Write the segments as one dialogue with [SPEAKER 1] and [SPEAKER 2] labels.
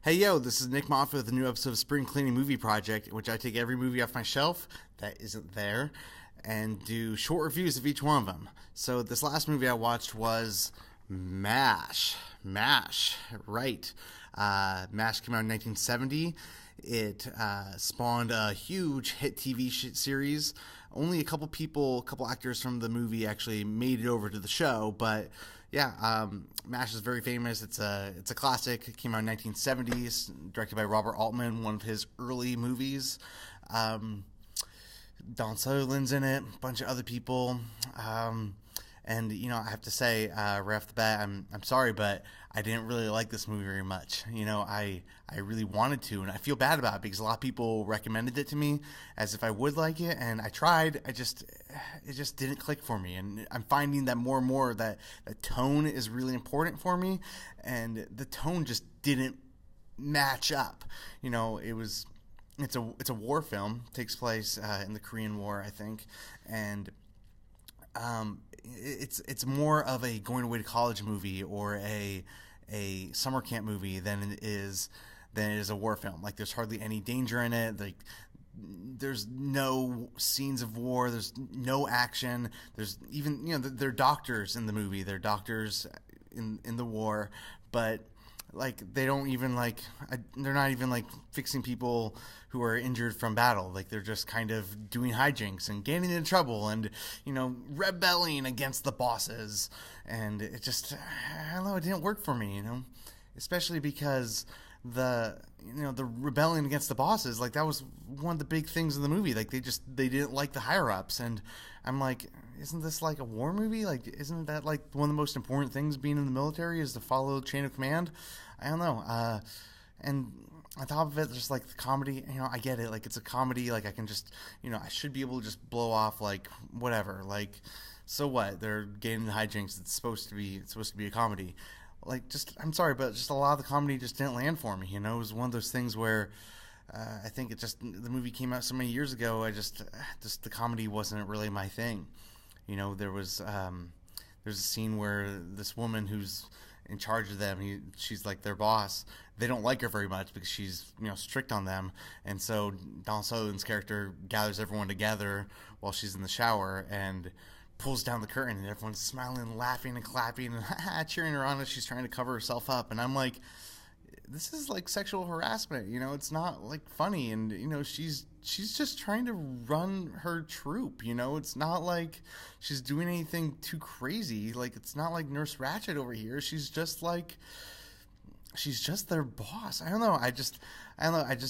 [SPEAKER 1] Hey yo, this is Nick Moffat with a new episode of Spring Cleaning Movie Project, in which I take every movie off my shelf that isn't there and do short reviews of each one of them. So this last movie I watched was MASH. MASH, right. MASH came out in 1970. It spawned a huge hit TV series. Only a couple actors from the movie actually made it over to the show, but yeah, MASH is very famous. It's a classic. It came out in 1970s, directed by Robert Altman, one of his early movies. Donald Sutherland's in it, a bunch of other people. And, you know, I have to say, right off the bat, I'm sorry, but I didn't really like this movie very much. You know, I really wanted to, and I feel bad about it because a lot of people recommended it to me as if I would like it, and I tried. It just didn't click for me, and I'm finding that more and more that the tone is really important for me, and the tone just didn't match up. You know, it's a war film. It takes place in the Korean War, I think, and it's more of a going away to college movie or a summer camp movie than it is a war film. Like, there's hardly any danger in it. Like, there's no scenes of war. There's no action. There's even, you know, they're doctors in the movie. They're doctors in the war, but like they don't even they're not even like fixing people who are injured from battle. Like, they're just kind of doing hijinks and getting into trouble and, you know, rebelling against the bosses. And it just, I don't know, it didn't work for me, you know, especially because the rebelling against the bosses, like, that was one of the big things in the movie. Like, they didn't like the higher ups, and I'm like, isn't this like a war movie? Like, isn't that like one of the most important things being in the military is to follow the chain of command? I don't know. And on top of it, just like the comedy, you know, I get it. Like, it's a comedy. Like, I can just, you know, I should be able to just blow off like whatever. Like, so what? They're getting the hijinks. It's supposed to be a comedy. Like, just, I'm sorry, but just a lot of the comedy just didn't land for me. You know, it was one of those things where I think the movie came out so many years ago. The comedy wasn't really my thing. You know, there's a scene where this woman who's in charge of them, she's like their boss. They don't like her very much because she's, you know, strict on them. And so Donald Sutherland's character gathers everyone together while she's in the shower and pulls down the curtain, and everyone's smiling and laughing and clapping and cheering her on as she's trying to cover herself up. And I'm like, this is like sexual harassment, you know. It's not like funny. And, you know, she's just trying to run her troop, you know. It's not like she's doing anything too crazy. Like, it's not like Nurse Ratched over here. She's just their boss. I don't know. I just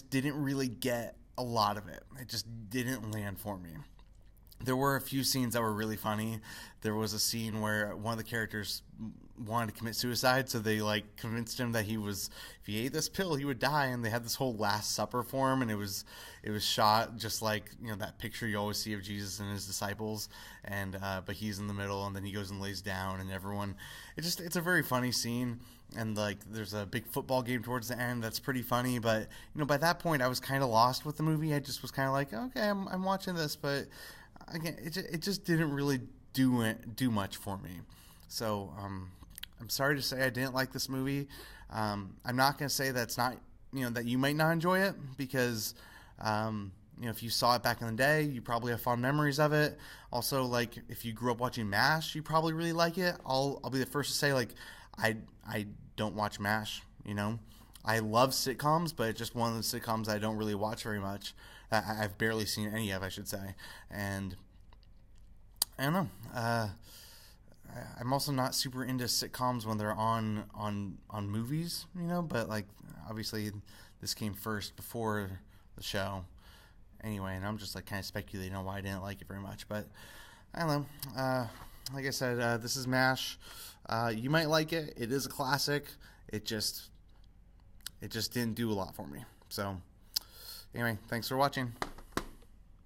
[SPEAKER 1] didn't really get a lot of it. It just didn't land for me. There were a few scenes that were really funny. There was a scene where one of the characters wanted to commit suicide, so they like convinced him that if he ate this pill, he would die, and they had this whole Last Supper for him, and it was shot just like, you know, that picture you always see of Jesus and his disciples, and but he's in the middle, and then he goes and lays down, and everyone, it's a very funny scene. And like, there's a big football game towards the end that's pretty funny, but, you know, by that point I was kind of lost with the movie. I just was kind of like, okay, I'm watching this, but again, it just didn't really do much for me. So I'm sorry to say I didn't like this movie. I'm not going to say that's not, you know, that you might not enjoy it, because you know, if you saw it back in the day, you probably have fond memories of it. Also, like, if you grew up watching MASH, you probably really like it. I'll be the first to say, like, I don't watch MASH, you know. I love sitcoms, but it's just one of the sitcoms I don't really watch very much. I've barely seen any of, I should say. And I don't know. I'm also not super into sitcoms when they're on movies, you know. But like, obviously, this came first before the show, anyway. And I'm just like kind of speculating on why I didn't like it very much. But I don't know. Like I said, this is MASH. You might like it. It is a classic. It just didn't do a lot for me. So anyway, thanks for watching.